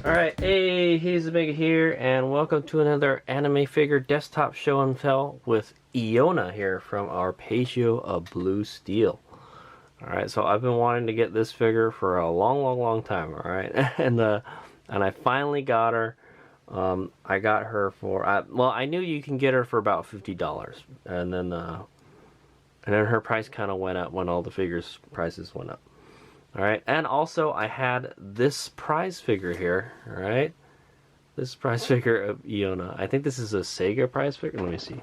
Alright, hey, he's the Mega here, and welcome to another anime figure desktop show and tell with Iona here from Arpeggio of Blue Steel. Alright, so I've been wanting to get this figure for a long time, alright? and I finally got her. I got her for, well, I knew you can get her for about $50, and then her price kind of went up when all the figures prices went up. Alright, and also I had this prize figure here, alright? This prize figure of Iona. I think this is a Sega prize figure. Let me see.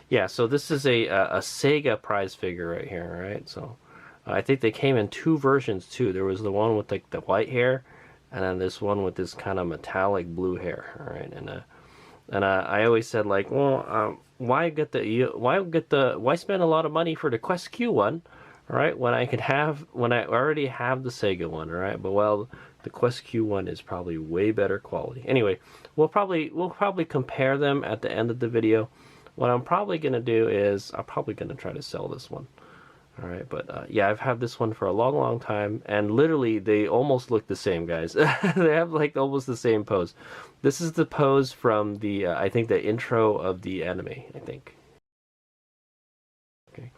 Yeah, so this is a Sega prize figure right here, alright? So I think they came in two versions too. There was the one with like the white hair, and then this one with this kind of metallic blue hair, alright? And I always said like, well, why spend a lot of money for the Ques Q one? Alright, when I already have the Sega one, alright, but well, the Ques Q one is probably way better quality. Anyway, we'll probably compare them at the end of the video. What I'm probably gonna do is I'm probably gonna try to sell this one. Alright, but yeah, I've had this one for a long time, and literally they almost look the same, guys. They have like almost the same pose. This is the pose from the I think the intro of the anime, I think. Okay.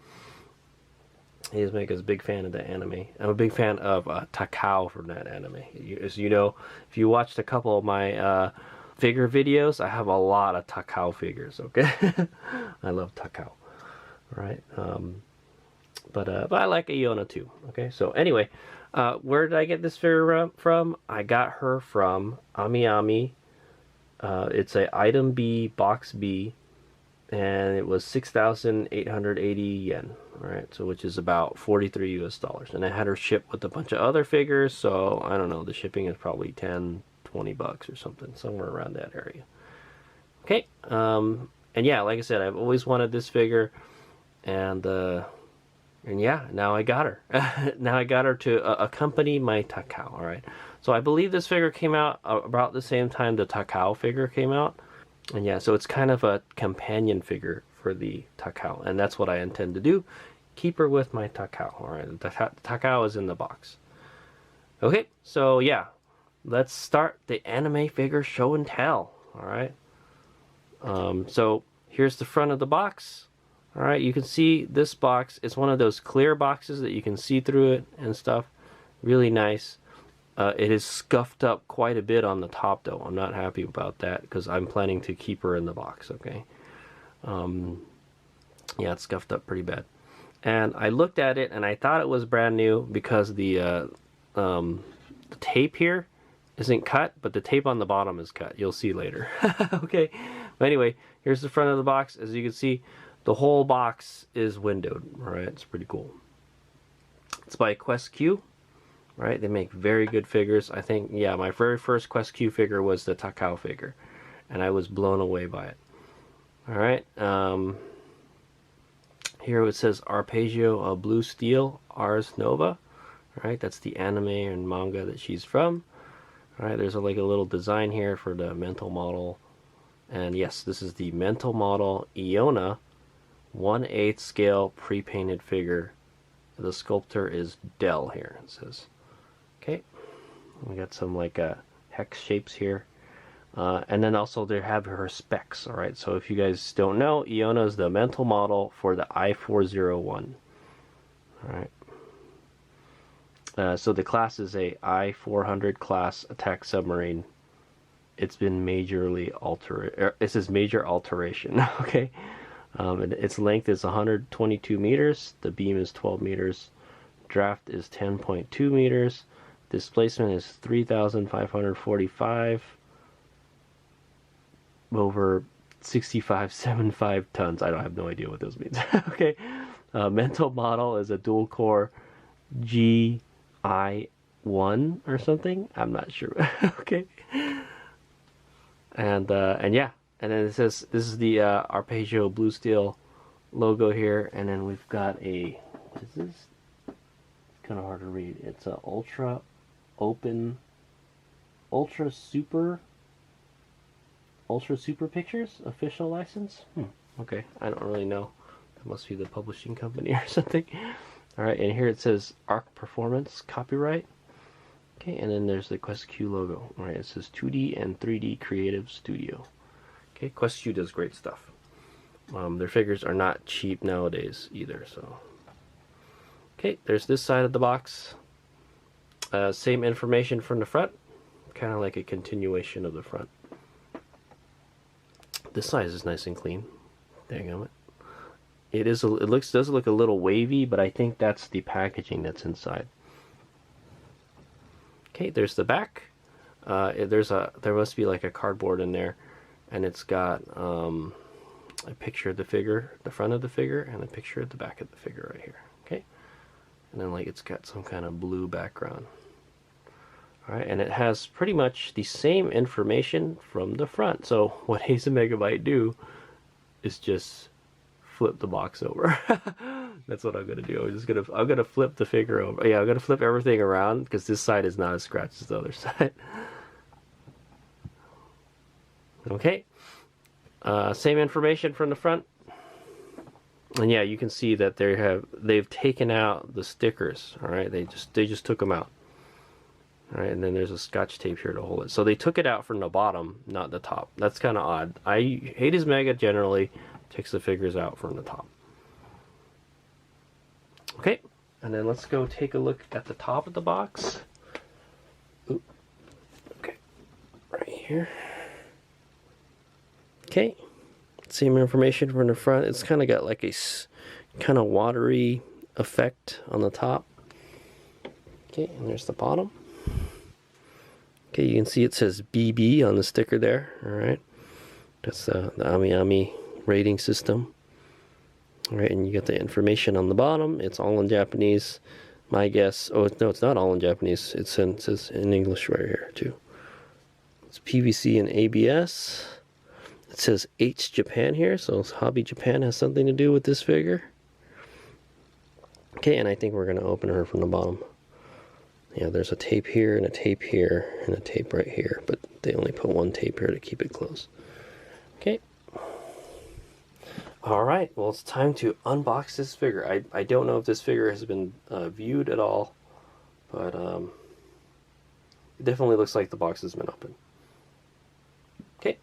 He's a big fan of the anime. I'm a big fan of Takao from that anime. As you know, if you watched a couple of my figure videos, I have a lot of Takao figures. Okay, I love Takao. Right, but I like Iona too. Okay, so anyway, where did I get this figure from? I got her from AmiAmi. It's a item B, box B. And it was 6,880 yen, right? So which is about 43 US dollars. And I had her shipped with a bunch of other figures, so I don't know, the shipping is probably 10, 20 bucks or something, somewhere around that area. Okay, and yeah, like I said, I've always wanted this figure, and yeah, now I got her. Now I got her to accompany my Takao, all right? So I believe this figure came out about the same time the Takao figure came out. And yeah, so it's kind of a companion figure for the Takao, and that's what I intend to do. Keep her with my Takao. Alright, the Takao is in the box. Okay, so yeah, let's start the anime figure show and tell. Alright, so here's the front of the box. Alright, you can see this box. It's one of those clear boxes that you can see through it and stuff. Really nice. It is scuffed up quite a bit on the top, though. I'm not happy about that because I'm planning to keep her in the box, okay? Yeah, it's scuffed up pretty bad. And I looked at it and I thought it was brand new because the tape here isn't cut, but the tape on the bottom is cut. You'll see later. Okay, but anyway, here's the front of the box. As you can see, the whole box is windowed. All right, it's pretty cool. It's by Ques Q. Right, they make very good figures. I think, yeah, my very first Ques Q figure was the Takao figure, and I was blown away by it. All right, here it says Arpeggio of Blue Steel, Ars Nova. All right, that's the anime and manga that she's from. All right, there's like a little design here for the mental model, and yes, this is the mental model Iona, 1/8 scale pre-painted figure. The sculptor is Dell here. It says. Okay, we got some like hex shapes here, and then also they have her specs. All right, so if you guys don't know, Iona is the mental model for the I-401. All right, so the class is a I-400 class attack submarine. It's been majorly altered. This is major alteration. Okay, its length is 122 meters. The beam is 12 meters. Draft is 10.2 meters. Displacement is 3,545 over 65.75 tons. I don't have no idea what those means. Okay. Mental model is a dual core GI1 or something. I'm not sure. Okay. And yeah. And then it says this is the Arpeggio Blue Steel logo here. And then we've got a, what is this? Kind of hard to read. It's a ultra super pictures official license. Okay, I don't really know. That must be the publishing company or something. All right, and here it says Arc Performance copyright. Okay, and then there's the Ques Q logo. All right, it says 2D and 3D Creative Studio. Okay, Ques Q does great stuff. Their figures are not cheap nowadays either. So, okay, there's this side of the box. Same information from the front, kind of like a continuation of the front. This side is nice and clean. There you go. It does look a little wavy, but I think that's the packaging that's inside. Okay, there's the back. There must be like a cardboard in there, and it's got a picture of the figure, the front of the figure, and a picture of the back of the figure right here. Okay, and then like it's got some kind of blue background. All right, and it has pretty much the same information from the front. So what Hazen Megabyte do is just flip the box over. That's what I'm gonna do. I'm gonna flip the figure over. Yeah, I'm gonna flip everything around because this side is not as scratched as the other side. Okay, same information from the front, and yeah, you can see that they've taken out the stickers. All right, they just took them out. All right, and then there's a scotch tape here to hold it. So they took it out from the bottom, not the top. That's kind of odd. Hades Mega generally takes the figures out from the top. Okay, and then let's go take a look at the top of the box. Ooh. Okay, right here. Okay, same information from the front. It's kind of got like a kind of watery effect on the top. Okay, and there's the bottom. Okay, you can see it says BB on the sticker there. All right, that's the Ami rating system. All right, and you got the information on the bottom. It's all in Japanese. My guess, oh no, it's not all in Japanese. It says in English right here too. It's PVC and ABS. It says H Japan here, so Hobby Japan has something to do with this figure. Okay, and I think we're gonna open her from the bottom. Yeah, there's a tape here and a tape here and a tape right here, but they only put one tape here to keep it closed. Okay. Alright, well it's time to unbox this figure. I don't know if this figure has been viewed at all, but it definitely looks like the box has been opened. Okay.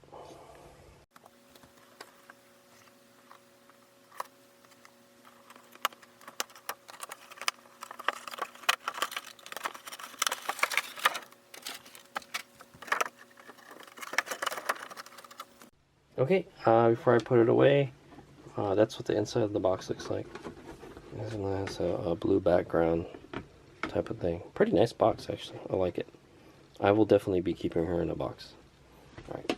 Okay, before I put it away, that's what the inside of the box looks like. It has a blue background type of thing. Pretty nice box, actually. I like it. I will definitely be keeping her in a box. Alright.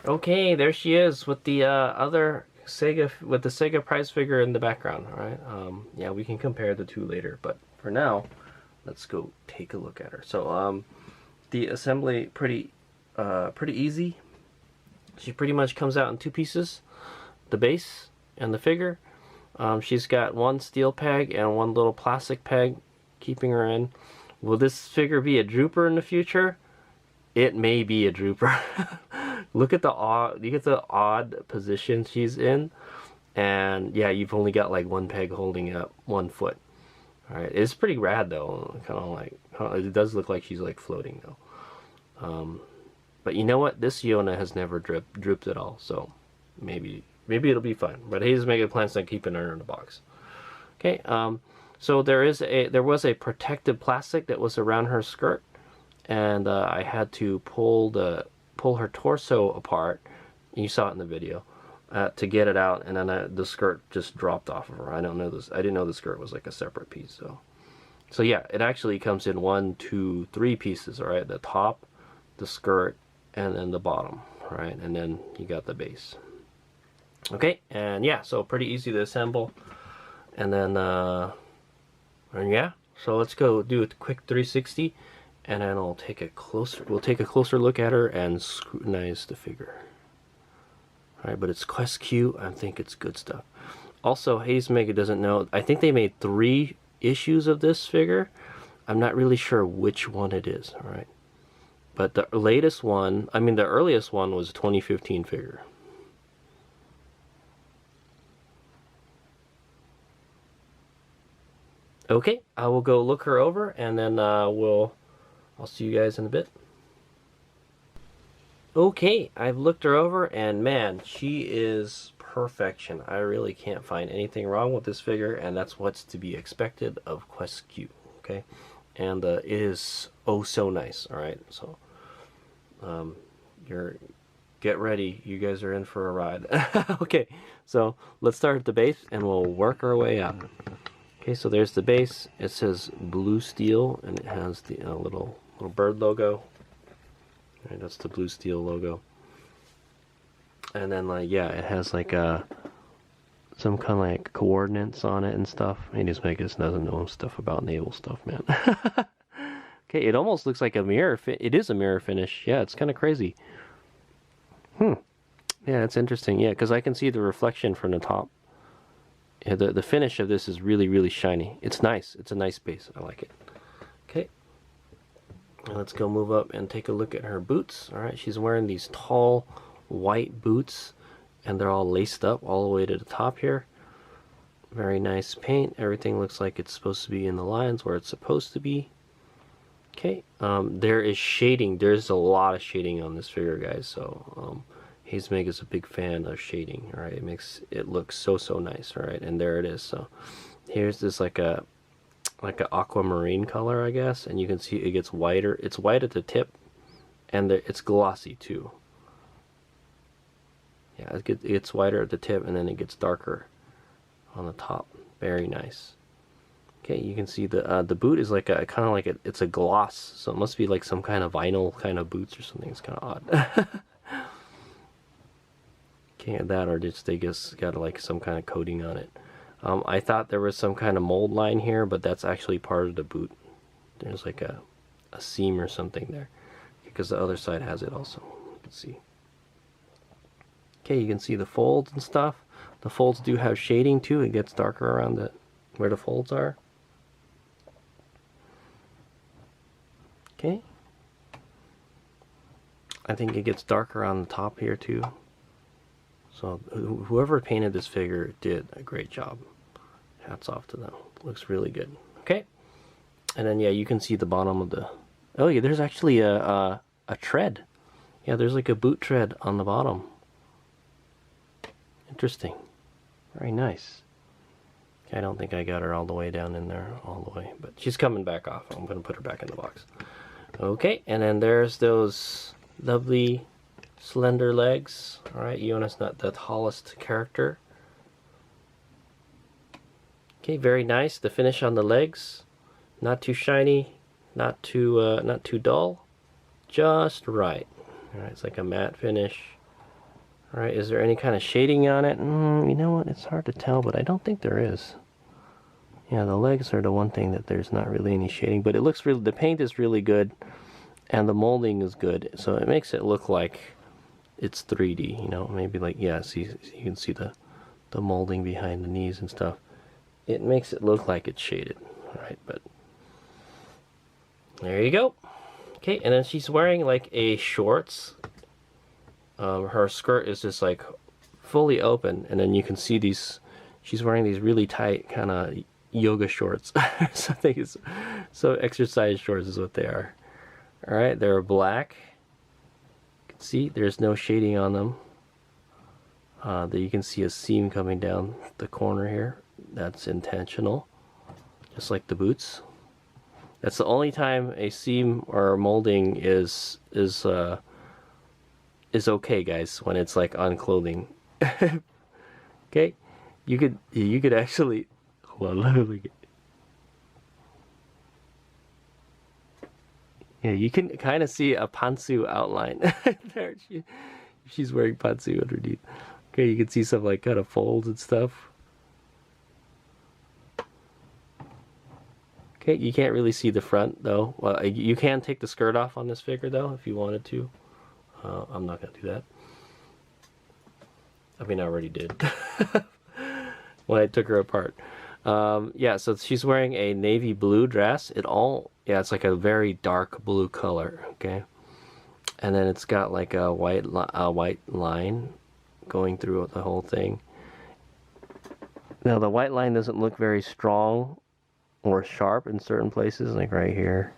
Okay, there she is with the other Sega, with the Sega prize figure in the background. All right, yeah, we can compare the two later, but for now, let's go take a look at her. So, the assembly pretty easy. She pretty much comes out in two pieces: the base and the figure. She's got one steel peg and one little plastic peg keeping her in. Will this figure be a drooper in the future? It may be a drooper. Look at the odd position she's in, and yeah, you've only got like one peg holding up one foot. All right, it's pretty rad though. Kind of like it does look like she's like floating though. But you know what? This Iona has never drooped at all, so maybe it'll be fun. But Hayes Mega plans on keeping her in the box. Okay, so there was a protective plastic that was around her skirt, and I had to pull her torso apart. You saw it in the video to get it out, and then the skirt just dropped off of her. I didn't know the skirt was like a separate piece. So yeah, it actually comes in 1, 2, 3 pieces. All right, the top, the skirt, and then the bottom. All right, and then you got the base. Okay, and yeah, so pretty easy to assemble. And then and yeah, so let's go do a quick 360 and then we'll take a closer look at her and scrutinize the figure. All right, but it's Ques Q. I think it's good stuff. Also, Hayes Mega doesn't know. I think they made 3 issues of this figure. I'm not really sure which one it is. All right, but the latest one, I mean, the earliest one was a 2015 figure. Okay, I will go look her over, and then I'll see you guys in a bit. Okay, I've looked her over, and man, she is perfection. I really can't find anything wrong with this figure, and that's what's to be expected of Ques Q. Okay, and it is oh so nice. All right, so get ready. You guys are in for a ride. Okay, so let's start at the base, and we'll work our way up. Okay, so there's the base. It says Blue Steel, and it has the little bird logo. Right, that's the Blue Steel logo. And then, like, yeah, it has like some kind of like coordinates on it and stuff. Hades Megas doesn't know stuff about naval stuff, man. Okay, it almost looks like a mirror. It is a mirror finish. Yeah, it's kind of crazy. Yeah, it's interesting. Yeah, because I can see the reflection from the top. Yeah, the finish of this is really, really shiny. It's nice. It's a nice base. I like it. Okay. Let's go move up and take a look at her boots. All right, she's wearing these tall white boots, and they're all laced up all the way to the top here. Very nice paint. Everything looks like it's supposed to be in the lines where it's supposed to be. Okay. There is shading. There's a lot of shading on this figure, guys. So Hayes Meg is a big fan of shading. All right, it makes it look so nice. All right, and there it is. So here's this like a aquamarine color, I guess, and you can see it gets whiter. It's white at the tip, and it's glossy too. Yeah, it gets whiter at the tip, and then it gets darker on the top. Very nice. Okay, you can see the boot is like a kind of like it's a gloss, so it must be like some kind of vinyl kind of boots or something. It's kind of odd. Can't that, or just they just got like some kind of coating on it. I thought there was some kind of mold line here, but that's actually part of the boot. There's like a seam or something there, because the other side has it also. You can see. Okay, you can see the folds and stuff. The folds do have shading too. It gets darker around where the folds are. Okay. I think it gets darker on the top here too. So whoever painted this figure did a great job. Hats off to them. Looks really good. Okay. And then yeah, you can see the bottom of the. Oh yeah, there's actually a tread. Yeah, there's like a boot tread on the bottom. Interesting. Very nice. Okay, I don't think I got her all the way down in there all the way, but she's coming back off. I'm gonna put her back in the box. Okay, and then there's those lovely slender legs. Alright, Iona's not the tallest character. Okay, very nice. The finish on the legs, not too shiny, not too dull, just right. Alright, it's like a matte finish. Alright, is there any kind of shading on it? You know what, it's hard to tell, but I don't think there is. Yeah, the legs are the one thing that there's not really any shading, but it looks really, the paint is really good, and the molding is good, so it makes it look like it's 3D, you know, maybe like, yeah, see, you can see the molding behind the knees and stuff. It makes it look like it's shaded, right? But there you go. Okay, and then she's wearing like a shorts. Her skirt is just like fully open, and then you can see these. She's wearing these really tight kind of yoga shorts. Something is so exercise shorts is what they are. All right, they're black. You can see there's no shading on them. There you can see a seam coming down the corner here. That's intentional, just like the boots. That's the only time a seam or molding is okay, guys, when it's like on clothing. Okay, you could actually hold on, look at, yeah, you can kind of see a pantsu outline there. She's wearing pantsu underneath. Okay, you can see some like kind of folds and stuff. Okay, you can't really see the front though. Well, you can take the skirt off on this figure though if you wanted to. I'm not gonna do that. I mean, I already did when I took her apart. Yeah, so she's wearing a navy blue dress. Yeah, it's like a very dark blue color. Okay, and then it's got like a white line going through the whole thing. Now the white line doesn't look very strong or sharp in certain places, like right here,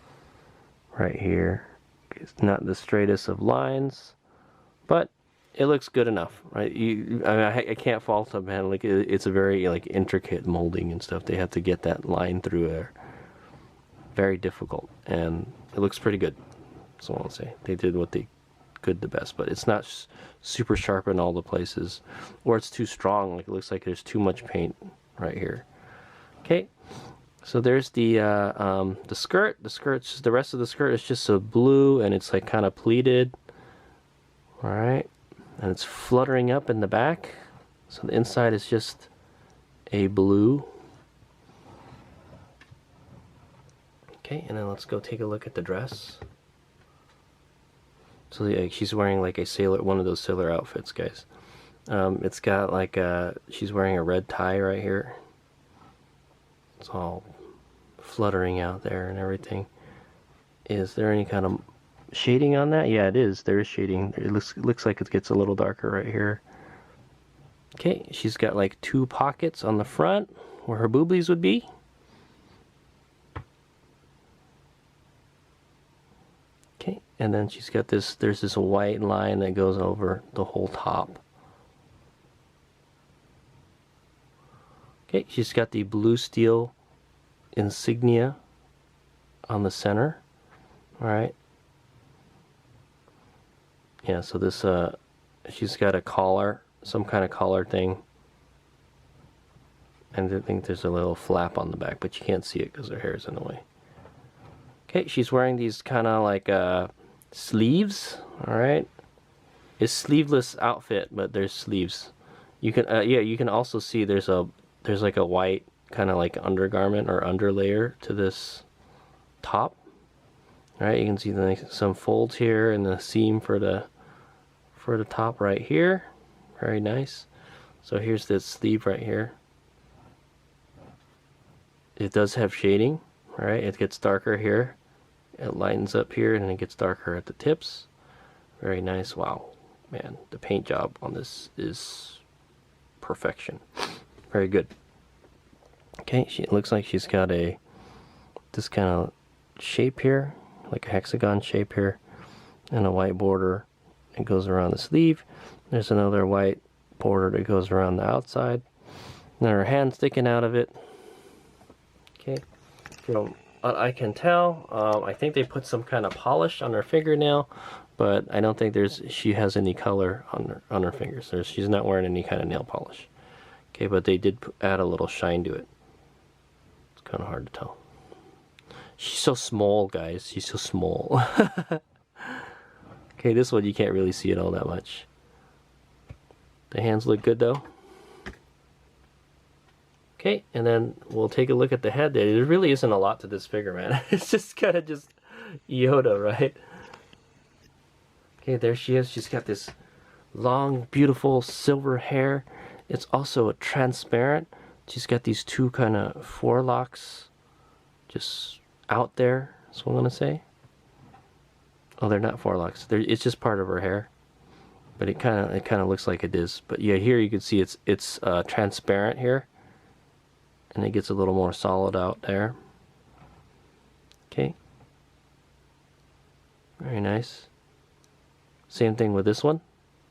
right here. It's not the straightest of lines, but it looks good enough, right? I mean, I can't fault them, man. Like it's a very like intricate molding and stuff. They have to get that line through there. Very difficult, and it looks pretty good. That's all I'll say. They did what they could the best, but it's not super sharp in all the places, or it's too strong. Like it looks like there's too much paint right here. Okay. So there's the skirt. The rest of the skirt is just a blue, and it's like kind of pleated. All right, and it's fluttering up in the back. So the inside is just a blue. Okay, and then let's go take a look at the dress. So yeah, she's wearing like one of those sailor outfits, guys. It's got like she's wearing a red tie right here. It's all fluttering out there and everything. Is there any kind of shading on that? Yeah, it is. There is shading. It looks like it gets a little darker right here. Okay, she's got like 2 pockets on the front where her boobies would be. Okay, and then she's got there's this white line that goes over the whole top. Okay, she's got the blue steel insignia on the center. All right. Yeah, so this she's got a collar, some kind of collar thing. And I think there's a little flap on the back, but you can't see it because her hair is in the way. Okay, she's wearing these kind of like sleeves. All right. It's sleeveless outfit, but there's sleeves. You can yeah, you can also see there's like a white kind of like undergarment or underlayer to this top. All right, you can see some folds here and the seam for the top right here. Very nice. So here's this sleeve right here. It does have shading. All right, it gets darker here. It lightens up here and it gets darker at the tips. Very nice. Wow, man, the paint job on this is perfection. Very good. Okay, it looks like she's got this kind of shape here, like a hexagon shape here, and a white border. It goes around the sleeve. There's another white border that goes around the outside. And her hand sticking out of it. Okay, from what I can tell, I think they put some kind of polish on her fingernail, but I don't think she has any color on her fingers. She's not wearing any kind of nail polish. Okay, but they did add a little shine to it. It's kind of hard to tell. She's so small, guys. She's so small. Okay, this one you can't really see it all that much. The hands look good though. Okay, and then we'll take a look at the head there. There really isn't a lot to this figure, man. It's just kind of just Yoda, right? Okay, there she is. She's got this long, beautiful silver hair. It's also a transparent. She's got these 2 kind of forelocks just out there. That's what I'm gonna say. Oh, they're not forelocks. It's just part of her hair, but it kind of looks like it is. But yeah, here you can see it's transparent here, and it gets a little more solid out there. Okay, very nice. Same thing with this one.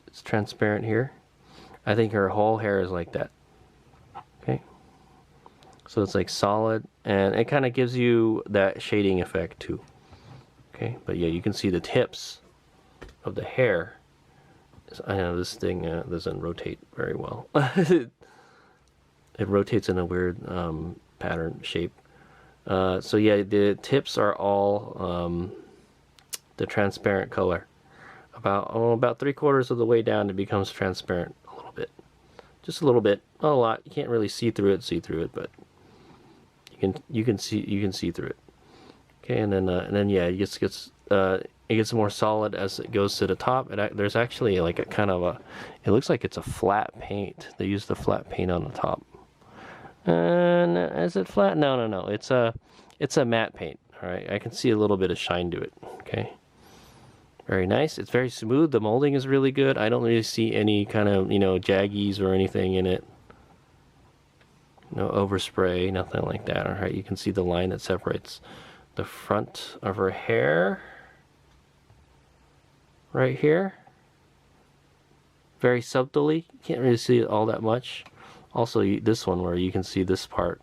It's transparent here. I think her whole hair is like that. Okay, so it's like solid, and it kind of gives you that shading effect too. Okay, but yeah, you can see the tips of the hair. I know this thing doesn't rotate very well. It rotates in a weird pattern shape. So yeah, the tips are all the transparent color. About 3/4 of the way down, it becomes transparent a little bit, just a little bit, not a lot. You can't really see through it, but you you can see through it. Okay, and then yeah, it gets more solid as it goes to the top. There's actually like a kind of it looks like it's a flat paint. They use the flat paint on the top. And is it flat? No. It's a matte paint. All right, I can see a little bit of shine to it. Okay, very nice. It's very smooth. The molding is really good. I don't really see any kind of jaggies or anything in it. No overspray, nothing like that. All right, you can see the line that separates the front of her hair right here. Very subtly. You can't really see it all that much. Also, this one where you can see this part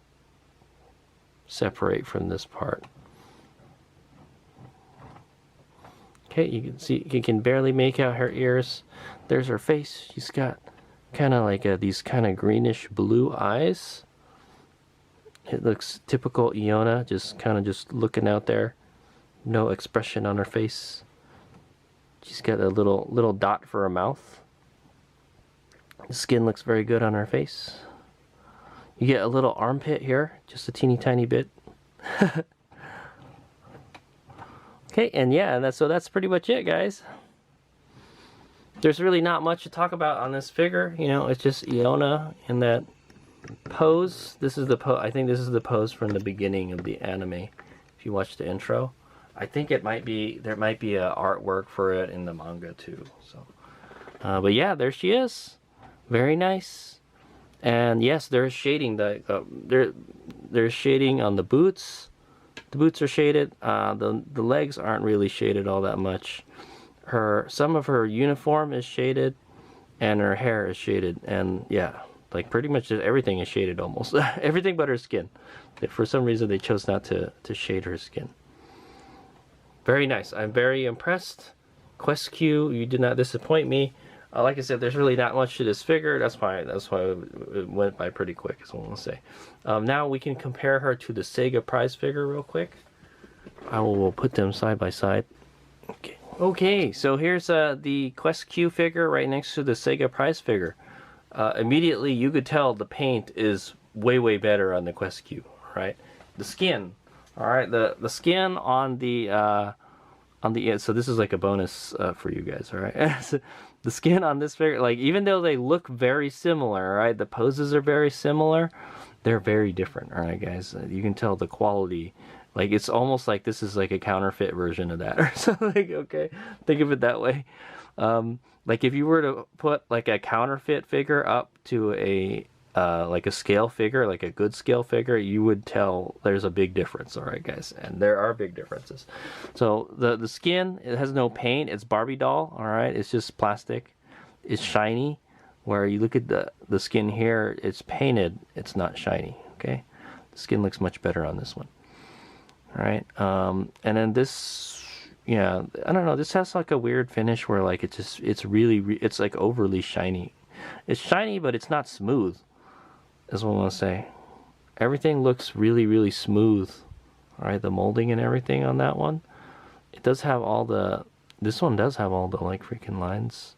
separate from this part. Okay, you can see, you can barely make out her ears. There's her face. She's got kind of like these kind of greenish blue eyes. It looks typical Iona, just kind of just looking out there. No expression on her face. She's got a little dot for her mouth. The skin looks very good on her face. You get a little armpit here, just a teeny tiny bit. Okay, and yeah, so that's pretty much it, guys. There's really not much to talk about on this figure. It's just Iona in that pose. This is the pose. I think this is the pose from the beginning of the anime. If you watch the intro, I think there might be a artwork for it in the manga too. So, but yeah, there she is. Very nice. And yes, there's shading. There's shading on the boots. The boots are shaded. The legs aren't really shaded all that much. Some of her uniform is shaded, and her hair is shaded. And yeah, like pretty much everything is shaded almost. Everything but her skin. For some reason, they chose not to shade her skin. Very nice. I'm very impressed. Ques Q, you did not disappoint me. Like I said, there's really not much to this figure. That's why it went by pretty quick, is what I'm gonna say. Now we can compare her to the Sega prize figure real quick. I will put them side by side. Okay, so here's the Ques Q figure right next to the Sega prize figure. Immediately you could tell the paint is way better on the Ques Q, right? The skin, all right, the skin on the so this is like a bonus for you guys, all right? So the skin on this figure, like even though they look very similar, right? The poses are very similar. They're very different, all right, guys. You can tell the quality. Like it's almost like this is like a counterfeit version of that or something. Okay, think of it that way. Like if you were to put like a counterfeit figure up to like a scale figure, like a good scale figure, you would tell there's a big difference. All right, guys, and there are big differences. So the skin, it has no paint. It's Barbie doll. All right, it's just plastic. It's shiny. Where you look at the skin here, it's painted. It's not shiny. Okay, the skin looks much better on this one. All right, and then this, yeah, I don't know. This has like a weird finish where like it's like overly shiny. It's shiny, but it's not smooth. Is what I want to say. Everything looks really smooth. All right, the molding and everything on that one. It does have all the. This one does have all the like freaking lines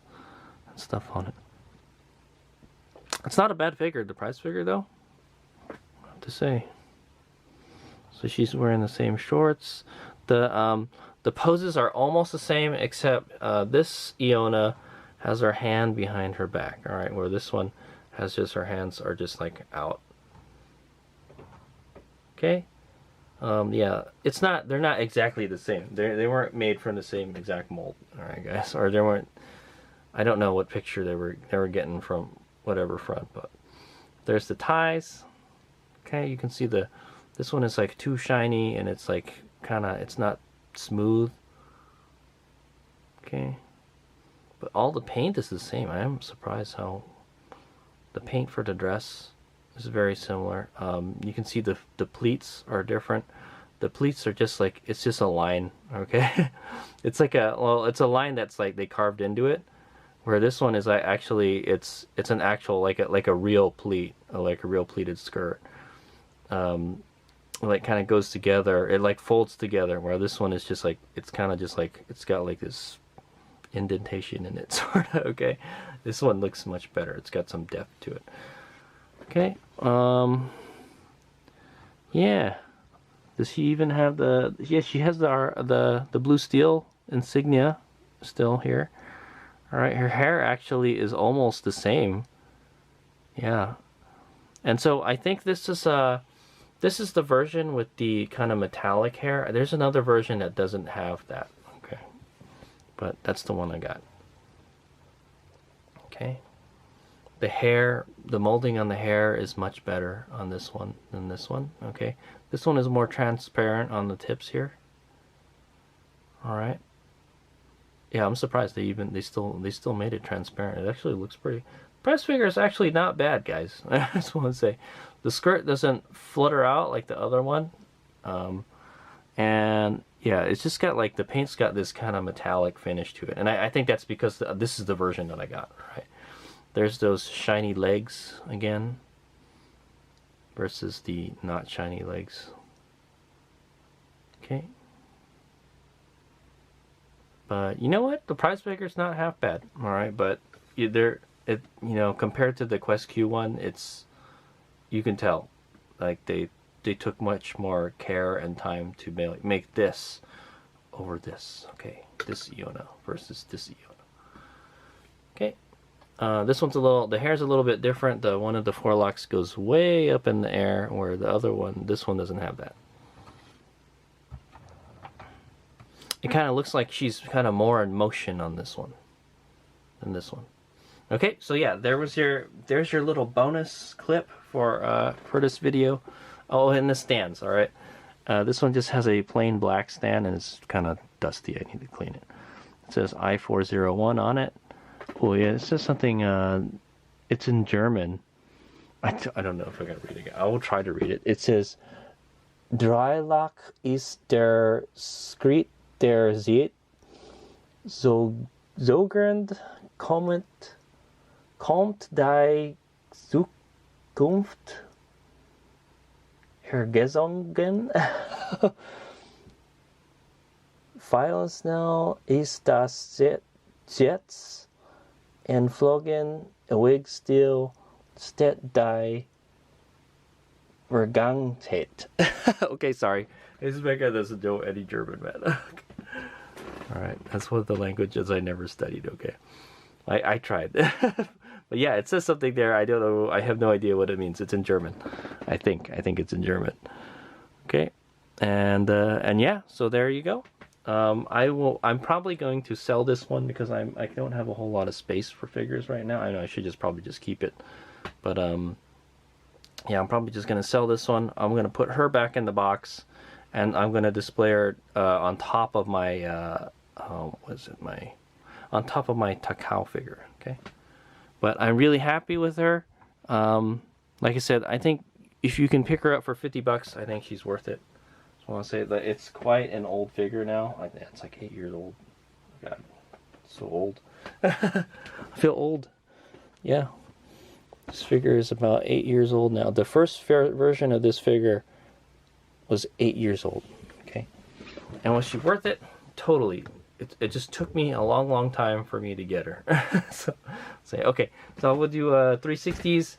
and stuff on it. It's not a bad figure. The prize figure though, I have to say. So she's wearing the same shorts. The poses are almost the same, except this Iona has her hand behind her back. All right, where this one has just her hands are just like out. Okay. Yeah, it's not. They're not exactly the same. They weren't made from the same exact mold. All right, guys. Or they weren't. I don't know what picture they were getting from whatever front, but there's the ties. Okay, you can see this one is like too shiny and it's like it's not smooth. Okay, but all the paint is the same. I am surprised how the paint for the dress is very similar. You can see the pleats are different. The pleats are just like, it's just a line. Okay, it's like it's a line that's like they carved into it. Where this one is actually it's an actual like a real pleat, like a real pleated skirt. Like kind of goes together. It like folds together. Where this one is just like it's kind of just like it's got like this indentation in it, sort of. Okay, this one looks much better. It's got some depth to it. Okay. Yeah. Does she even have the? Yeah, she has the blue steel insignia still here. All right, her hair actually is almost the same. Yeah, and so I think this is the version with the kind of metallic hair. There's another version that doesn't have that. Okay, but that's the one I got. Okay, the hair, the molding on the hair is much better on this one than this one. Okay, this one is more transparent on the tips here. All right. Yeah, I'm surprised they still made it transparent. It actually looks pretty. Press figure is actually not bad, guys. I just want to say, the skirt doesn't flutter out like the other one, and yeah, it's just got like the paint's got this kind of metallic finish to it, and I think that's because this is the version that I got. Right, there's those shiny legs again versus the not shiny legs. Okay. But you know what? The price figure's not half bad. All right, but compared to the Ques Q one, you can tell, like they took much more care and time to make this over this. Okay, this Iona versus this Iona. Okay, this one's the hair's a little bit different. The one of the forelocks goes way up in the air, where the other one, this one doesn't have that. It kind of looks like she's kind of more in motion on this one than this one. Okay, so yeah, there's your little bonus clip for this video. Oh, and the stands, all right. This one just has a plain black stand and it's kind of dusty. I need to clean it. It says I401 on it. Oh yeah, it says something. It's in German. I don't know if I can read it again. I will try to read it. It says, Dreilach ist der Skrit der Zeit, sogenannt kommt die Zukunft hergesungen. Feilsnell ist das Jets entflogen, Wig still steht die Vergangenheit. Okay, sorry. This guy doesn't know any German, man. Alright, that's one of the languages I never studied, okay. I tried. But yeah, it says something there. I don't know. I have no idea what it means. It's in German. I think it's in German. Okay. And yeah, so there you go. I'm probably going to sell this one because I don't have a whole lot of space for figures right now. I know I should probably just keep it. But yeah, I'm probably just going to sell this one. I'm going to put her back in the box, and I'm going to display her on top of my on top of my Takao figure. Okay, but I'm really happy with her. Like I said, I think if you can pick her up for $50, I think she's worth it. Just want to say that it's quite an old figure now. It's like 8 years old. God, so old. I feel old. Yeah. This figure is about 8 years old now. The first version of this figure was 8 years old. Okay, and was she worth it? Totally. It just took me a long time for me to get her. So say okay. So we'll do 360s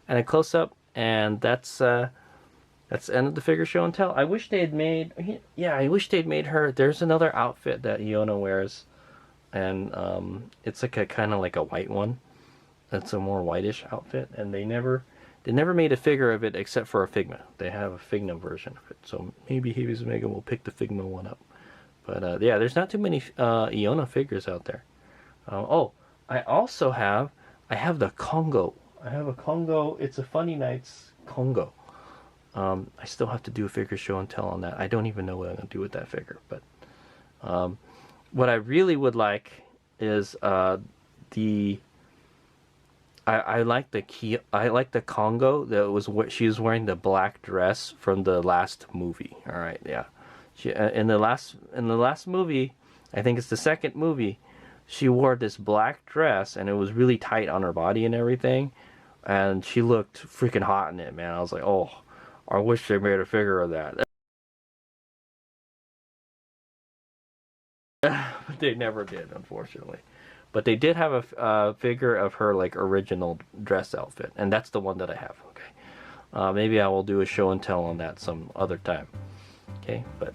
and a close up, and that's the end of the figure show and tell. I wish they had made. Yeah, I wish they'd made her. There's another outfit that Iona wears, and it's like a kind of like a white one. That's a more whitish outfit, and they never made a figure of it except for a Figma. They have a Figma version of it, so maybe Hades Omega will pick the Figma one up. But yeah, there's not too many Iona figures out there. Oh, I have the Congo. I have a Congo. It's a Funny Nights Congo. I still have to do a figure show and tell on that. I don't even know what I'm gonna do with that figure. But what I really would like is I like the Congo that was what she was wearing, the black dress from the last movie. All right, yeah. She in the last movie, I think it's the second movie, she wore this black dress and it was really tight on her body and everything, and she looked freaking hot in it, man. I was like, oh, I wish they made a figure of that. But they never did, unfortunately. But they did have a figure of her like original dress outfit, and that's the one that I have. Okay. Maybe I will do a show and tell on that some other time. Okay, but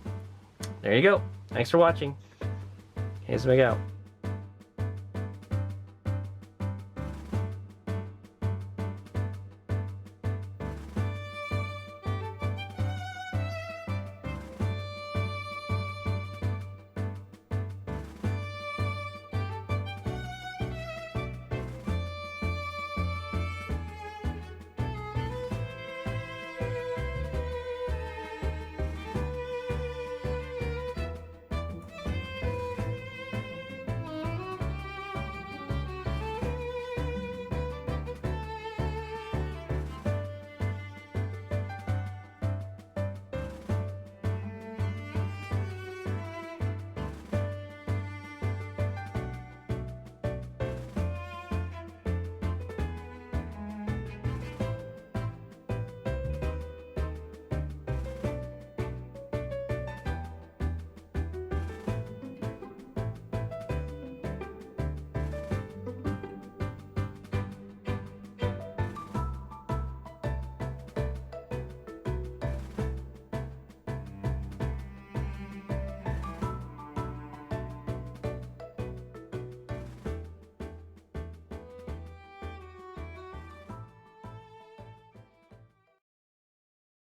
there you go. Thanks for watching. Ques out.